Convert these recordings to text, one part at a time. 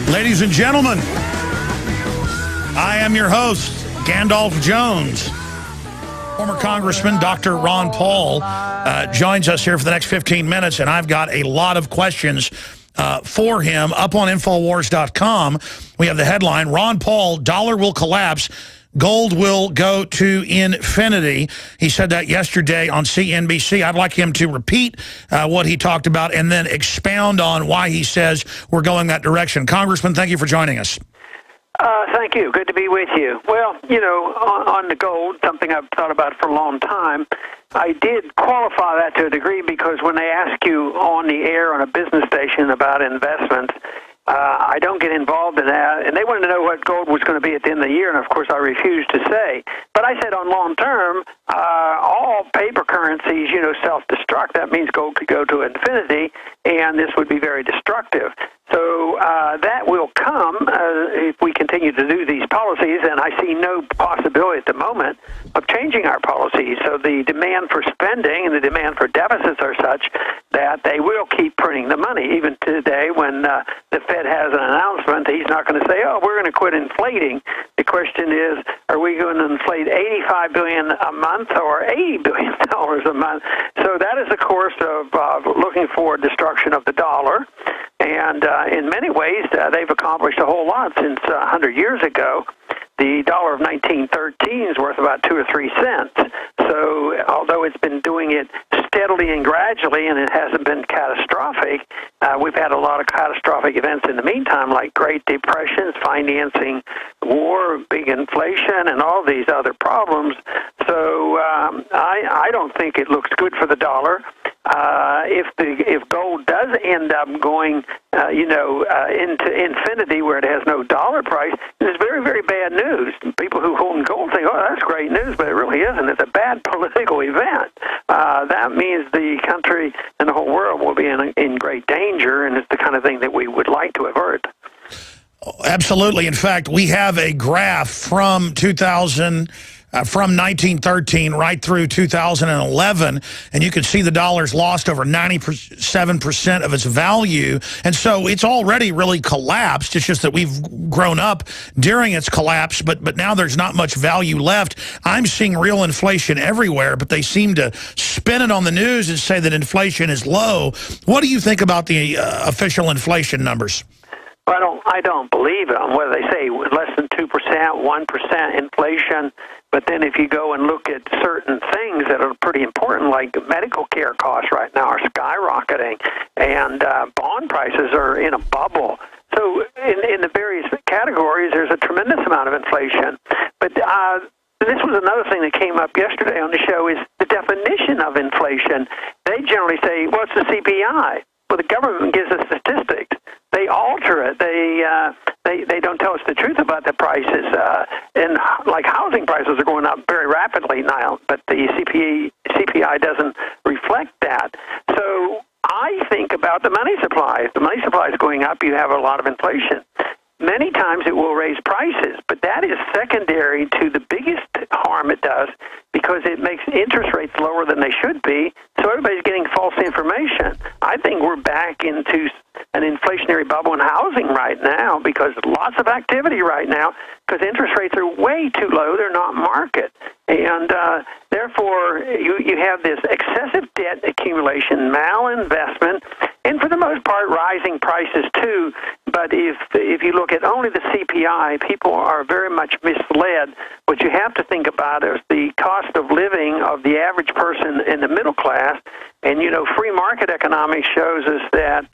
Ladies and gentlemen, I am your host, Gandalf Jones. Former Congressman Dr. Ron Paul joins us here for the next 15 minutes, and I've got a lot of questions for him. Up on Infowars.com, we have the headline, Ron Paul, dollar will collapse, gold will go to infinity. He said that yesterday on CNBC. I'd like him to repeat what he talked about and then expound on why he says we're going that direction. Congressman, thank you for joining us. Thank you. Good to be with you. Well, you know, on the gold, something I've thought about for a long time, I did qualify that to a degree because when they ask you on the air on a business station about investments, I don't get involved in that, and they wanted to know what gold was going to be at the end of the year, and of course I refused to say. But I said on long term, all paper currencies, you know, self-destruct. That means gold could go to infinity, and this would be very destructive. So that will come if we continue to do these policies, and I see no possibility at the moment of changing our policies. So the demand for spending and the demand for deficits are such that they will keep printing the money. Even today when the Fed has an announcement, he's not going to say, oh, we're going to quit inflating. The question is, are we going to inflate $85 billion a month or $80 billion a month? So that is a course of looking for destruction of the dollar. And in many ways, they've accomplished a whole lot since 100 years ago. The dollar of 1913 is worth about 2 or 3 cents. So although it's been doing it steadily and gradually, and it hasn't been catastrophic, we've had a lot of catastrophic events in the meantime, like Great Depressions, financing war, big inflation, and all these other problems. So I don't think it looks good for the dollar. If gold does end up going, into infinity where it has no dollar price, it's very, very bad news. People who own gold think, oh, that's great news, but it really isn't. It's a bad political event. That means the country and the whole world will be in great danger, and it's the kind of thing that we would like to avert. Absolutely. In fact, we have a graph from 1913 right through 2011, and you can see the dollar's lost over 97% of its value, and so it's already really collapsed. It's just that we've grown up during its collapse, but now there's not much value left. I'm seeing real inflation everywhere, but they seem to spin it on the news and say that inflation is low. What do you think about the official inflation numbers? I don't believe them. What do they say? Less than 2%, 1% inflation. But then if you go and look at certain things that are pretty important, like medical care costs right now are skyrocketing, and bond prices are in a bubble. So in the various categories, there's a tremendous amount of inflation. But this was another thing that came up yesterday on the show is the definition of inflation. They generally say, what's the CPI? Well, the government gives us statistics. They alter it. They don't tell us the truth about the prices. And like housing prices are going up very rapidly now, but the CPI doesn't reflect that. So I think about the money supply. If the money supply is going up, you have a lot of inflation. Many times it will raise prices, but that is secondary to the biggest harm it does because it makes interest rates lower than they should be, so everybody's getting false information. I think we're back into an inflationary bubble in housing right now because lots of activity right now because interest rates are way too low. They're not market. And therefore, you have this excessive debt accumulation, malinvestment, and for the most part, rising prices too. But if you look at only the CPI, people are very much misled. What you have to think about is the cost of living of the average person in the middle class. And, free market economics shows us that,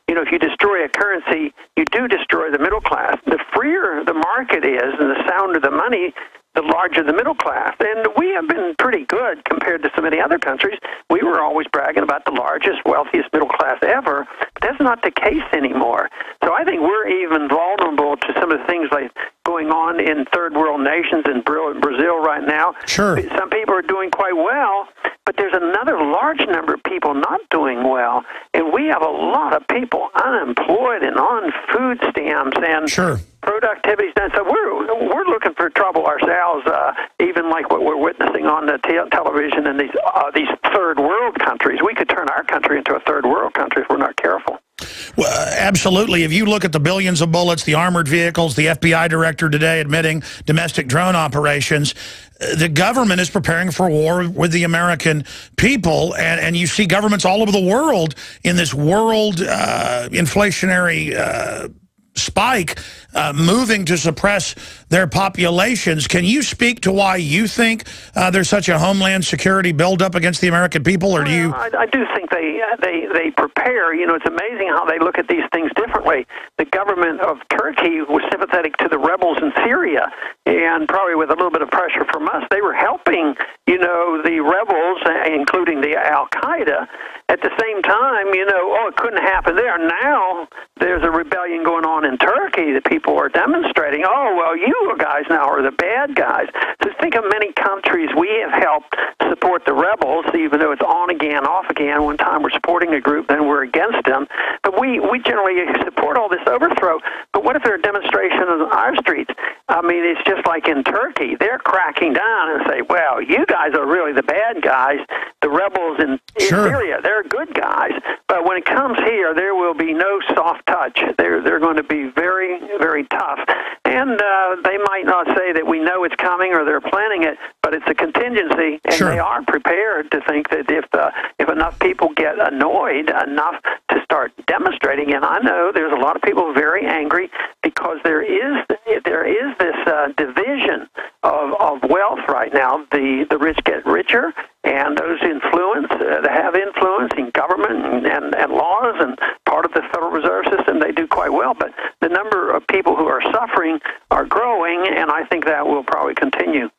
if you destroy a currency, you do destroy the middle class. The freer the market is and the sounder the money, the larger the middle class. And we have been pretty good compared to so many other countries. We were always bragging about the largest, wealthiest middle class ever. But that's not the case anymore. So I think we're even vulnerable to some of the things like going on in third world nations in Brazil right now. Sure. Some people are doing quite well, but there's another large number of people not doing well. And we have a lot of people unemployed and on food stamps and sure. Productivity's done. So we're looking for trouble ourselves, even like what we're witnessing on the television in these third world countries. We could turn our country into a third world country if we're not careful. Well, absolutely. If you look at the billions of bullets, the armored vehicles, the FBI director today admitting domestic drone operations, the government is preparing for war with the American people. And you see governments all over the world in this world inflationary spike moving to suppress their populations. Can you speak to why you think there's such a homeland security buildup against the American people, or do you? I do think they prepare. You know, it's amazing how they look at these things differently. The government of Turkey was sympathetic to the rebels in Syria, and probably with a little bit of pressure from us, they were helping, you know, the rebels, including the Al-Qaeda. At the same time, you know, it couldn't happen there. Now there's a rebellion going on in Turkey that people are demonstrating. Oh, well, you guys now are the bad guys. So think of many countries we have helped support the rebels, even though it's on again, off again. One time we're supporting a group, then we're against them. But we generally support all this overthrow. But what if there are demonstrations on our streets? I mean, it's just like in Turkey. They're cracking down and say, well, you guys are really the bad guys. The rebels in Syria, they're good guys. But when it comes here, there will be no soft touch. They're going to be very, very tough. And they might not say that we know it's coming or they're planning it, but it's a contingency, and they are prepared to think that if enough people get annoyed enough to start demonstrating, and I know there's a lot of people very angry because there is this division of wealth right now. The rich get richer, and those that have influence in government and laws and part of the Federal Reserve System, they do quite well. But the number of people who are suffering are growing, and I think that will probably continue.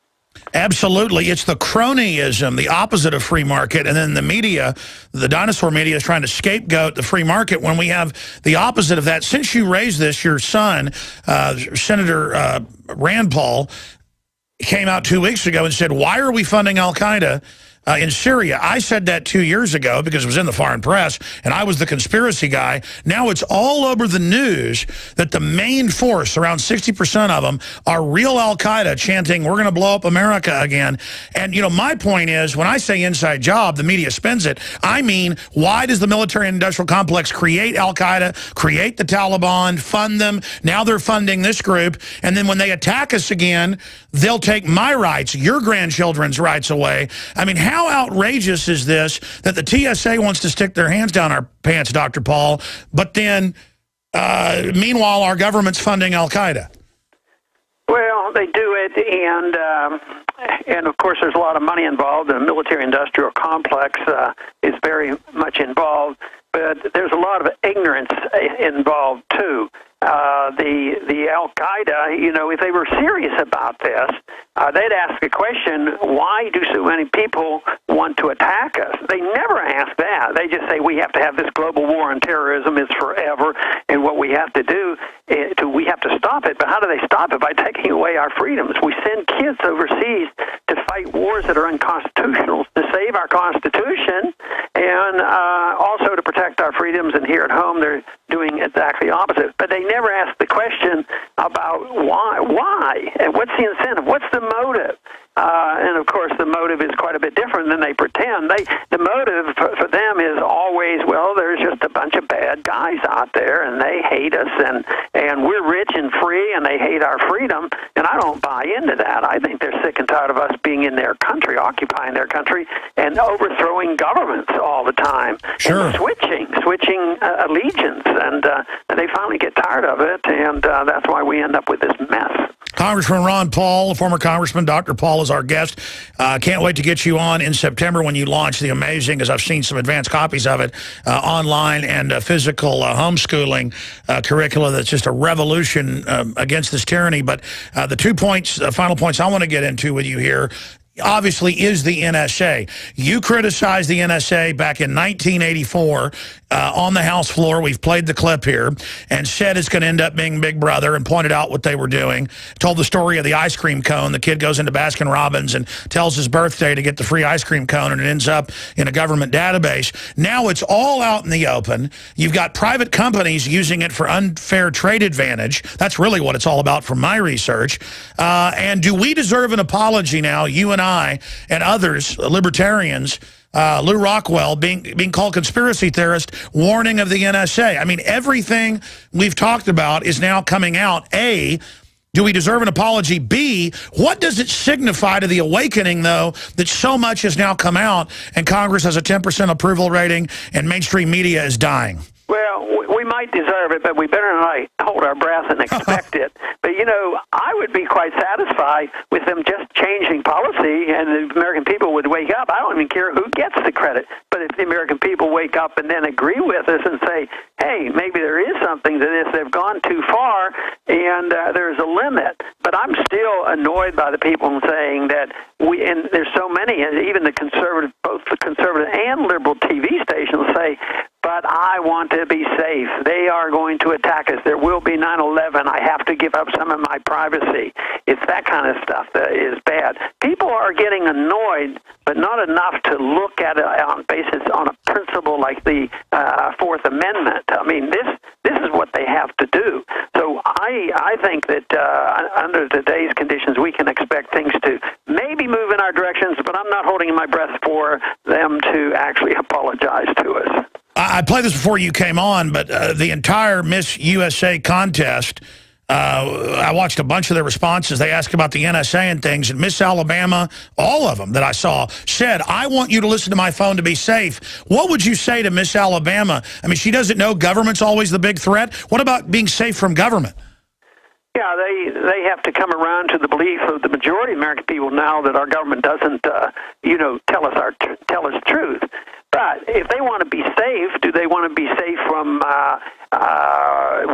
Absolutely. It's the cronyism, the opposite of free market. And then the media, the dinosaur media, is trying to scapegoat the free market when we have the opposite of that. Since you raised this, your son, Senator Rand Paul, came out 2 weeks ago and said, why are we funding al-Qaeda in Syria? I said that 2 years ago because it was in the foreign press, and I was the conspiracy guy. Now it's all over the news that the main force, around 60% of them, are real al-Qaeda chanting, we're going to blow up America again. And, you know, my point is, when I say inside job, the media spins it. I mean, why does the military-industrial complex create al-Qaeda, create the Taliban, fund them? Now they're funding this group. And then when they attack us again, they'll take my rights, your grandchildren's rights away. I mean, how outrageous is this that the TSA wants to stick their hands down our pants, Dr. Paul, but then, meanwhile, our government's funding al-Qaeda? Well, they do it, and of course, there's a lot of money involved. The military-industrial complex is very much involved, but there's a lot of ignorance involved, too. The Al-Qaeda, you know, if they were serious about this, they'd ask the question, why do so many people want to attack us? They never ask that. They just say, we have to have this global war on terrorism. It's forever, and what we have to do, we have to stop it. But how do they stop it? By taking away our freedoms. We send kids overseas to fight wars that are unconstitutional, to save our Constitution, and also to protect our freedoms. And here at home, they're doing exactly the opposite. But they never ask the question about why, and what's the incentive, what's the motive? And of course, the motive is quite a bit different than they pretend. The motive for them is always, well, there's just a bunch of bad guys out there, and they hate us, and we're rich and free, and they hate our freedom. And I don't buy into that. I think they're sick and tired of us being in their country, occupying their country, and overthrowing governments all the time. Sure. And switching allegiance, and they finally get tired of it, and that's why we end up with this mess. Congressman Ron Paul, former Congressman Dr. Paul, is our guest. Can't wait to get you on in September when you launch the amazing, as I've seen some advanced copies of it, online and physical homeschooling curricula that's just a revolution against this tyranny. But the 2 points, final points I want to get into with you here, obviously, is the NSA. You criticized the NSA back in 1984 on the House floor. We've played the clip here, and said it's going to end up being Big Brother, and pointed out what they were doing. Told the story of the ice cream cone. The kid goes into Baskin-Robbins and tells his birthday to get the free ice cream cone, and it ends up in a government database. Now it's all out in the open. You've got private companies using it for unfair trade advantage. That's really what it's all about from my research. And do we deserve an apology now, you and I and others, libertarians, Lou Rockwell being called conspiracy theorist, warning of the NSA. I mean, everything we've talked about is now coming out. A, do we deserve an apology? B, what does it signify to the awakening, though, that so much has now come out and Congress has a 10% approval rating and mainstream media is dying? Well, we might deserve it, but we better not hold our breath and expect it. But, you know, I would be quite satisfied with them just changing policy and the American people would wake up. I don't even care who gets the credit. But if the American people wake up and then agree with us and say, hey, maybe there is something to this, they've gone too far and there's a limit. But I'm still annoyed by the people saying that and there's so many, and even the conservative, both the conservative and liberal TV stations say, but I want to be safe. They are going to attack us. There will be 9/11. I have to give up some of my privacy. It's that kind of stuff that is bad. People are getting annoyed, but not enough to look at it on a principle like the Fourth Amendment. I mean, this is what they have to do. So I think that under today's conditions, we can expect things to maybe move in our directions, but I'm not holding my breath for them to actually apologize to us. I played this before you came on, but the entire Miss USA contest, I watched a bunch of their responses. They asked about the NSA and things, and Miss Alabama, all of them that I saw, said, I want you to listen to my phone to be safe. What would you say to Miss Alabama? I mean, she doesn't know government's always the big threat. What about being safe from government? Yeah, they have to come around to the belief of the majority of American people now that our government doesn't, tell us truth. But if they want to be safe, do they want to be safe from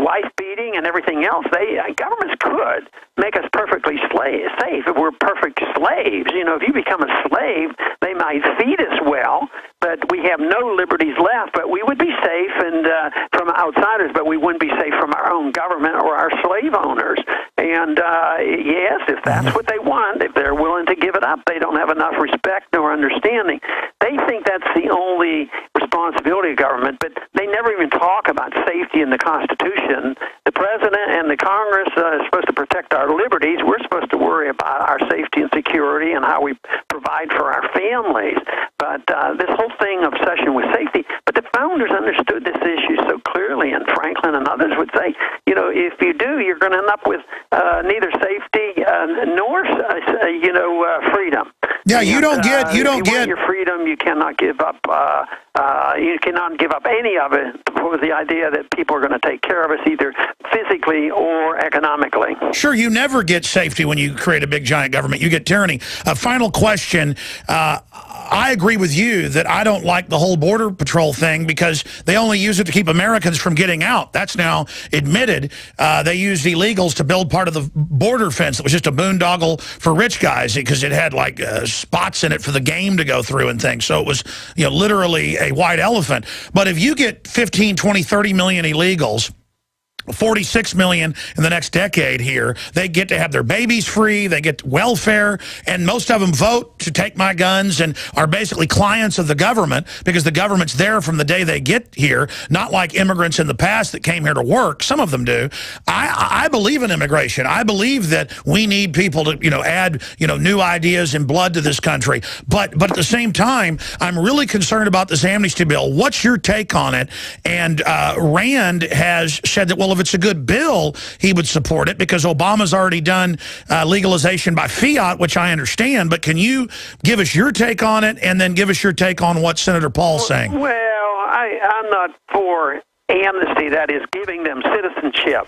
wife beating and everything else? Governments could make us perfectly safe if we're perfect slaves. You know, if you become a slave, they might feed us well, but we have no liberties left. But we would be safe and from outsiders, but we wouldn't be safe from our own government or our slave owners. And yes, if that's what they want, if they're willing to give it up, they don't have enough respect nor understanding. They think that's the only responsibility of government, but they never even talk about safety in the Constitution. The President and the Congress are supposed to protect our liberties. We're supposed to worry about our safety and security and how we provide for our families. But this whole thing, obsession with safety, but the founders understood this issue so clearly, and Franklin and others would say, you know, if you do, you're going to end up with neither safety nor, freedom. Yeah, you don't get your freedom. You cannot give up. You cannot give up any of it for the idea that people are going to take care of us either physically or economically. Sure, you never get safety when you create a big giant government. You get tyranny. A final question. I agree with you that I don't like the whole Border Patrol thing because they only use it to keep Americans from getting out. That's now admitted. They used illegals to build part of the border fence that was just a boondoggle for rich guys because it had like spots in it for the game to go through and things. So it was, you know, literally a white elephant. But if you get 15, 20, 30 million illegals, 46 million in the next decade here, they get to have their babies free, they get welfare, and most of them vote to take my guns and are basically clients of the government because the government's there from the day they get here, not like immigrants in the past that came here to work. Some of them do. I believe in immigration. I believe that we need people to, add, new ideas and blood to this country. But at the same time, I'm really concerned about this amnesty bill. What's your take on it? And Rand has said that, well, if it's a good bill, he would support it because Obama's already done legalization by fiat, which I understand. But can you give us your take on it and then give us your take on what Senator Paul's saying? Well, I'm not for amnesty, that is giving them citizenship.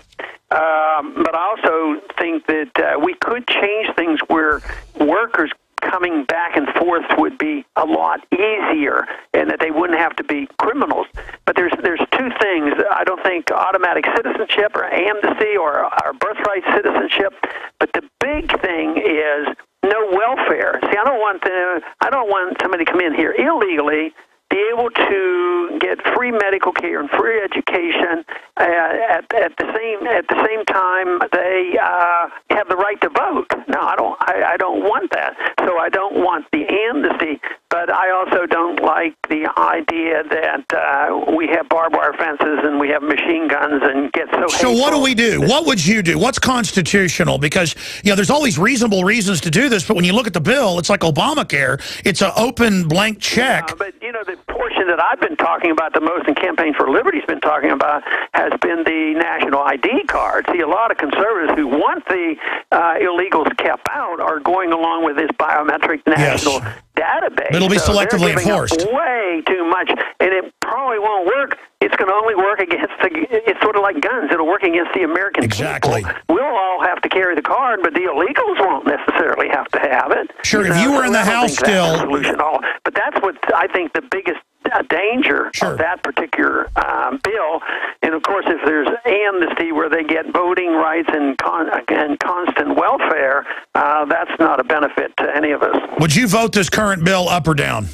But I also think that we could change things where workers coming back and forth would be a lot easier and that they wouldn't have to be criminals. But there's two things. I don't think automatic citizenship or amnesty or birthright citizenship, but the big thing is no welfare. See, I don't want somebody to come in here illegally. be able to get free medical care and free education at the same time they have the right to vote. No, I don't want that. So I don't want the amnesty, but I also don't like the idea that we have barbed wire fences and we have machine guns and get so. So what do we do? What would you do? What's constitutional? Because there's all these reasonable reasons to do this, but when you look at the bill, it's like Obamacare. It's an open blank check. But the portion that I've been talking about the most, and Campaign for Liberty's been talking about, has been the national ID card. See, a lot of conservatives who want the illegals kept out are going along with this biometric national database. But it'll be selectively enforced. Way too much, and it probably won't work. It's going to only work against it's sort of like guns. It'll work against the American exactly. people. We'll all have to carry the card, but the illegals won't necessarily have to have it. Sure, if you were in the House still. But that's what I think the biggest danger of that particular bill. And of course, if there's amnesty where they get voting rights and constant welfare, that's not a benefit to any of us. Would you vote this current bill up or down?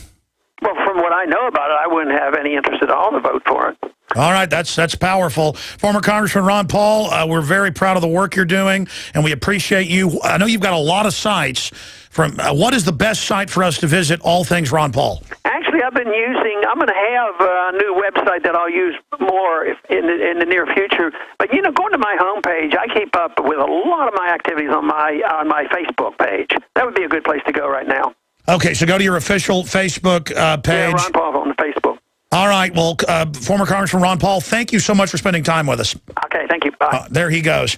Well, from what I know about it, I wouldn't have any interest at all to vote for it. All right, that's powerful. Former Congressman Ron Paul, we're very proud of the work you're doing, and we appreciate you. I know you've got a lot of sites. What is the best site for us to visit, all things Ron Paul? Actually, I'm going to have a new website that I'll use more in the near future. But, going to my homepage, I keep up with a lot of my activities on my Facebook page. That would be a good place to go right now. Okay, so go to your official Facebook page. Yeah, Ron Paul on the Facebook. All right. Well, former Congressman Ron Paul, thank you so much for spending time with us. Okay, thank you. Bye. There he goes.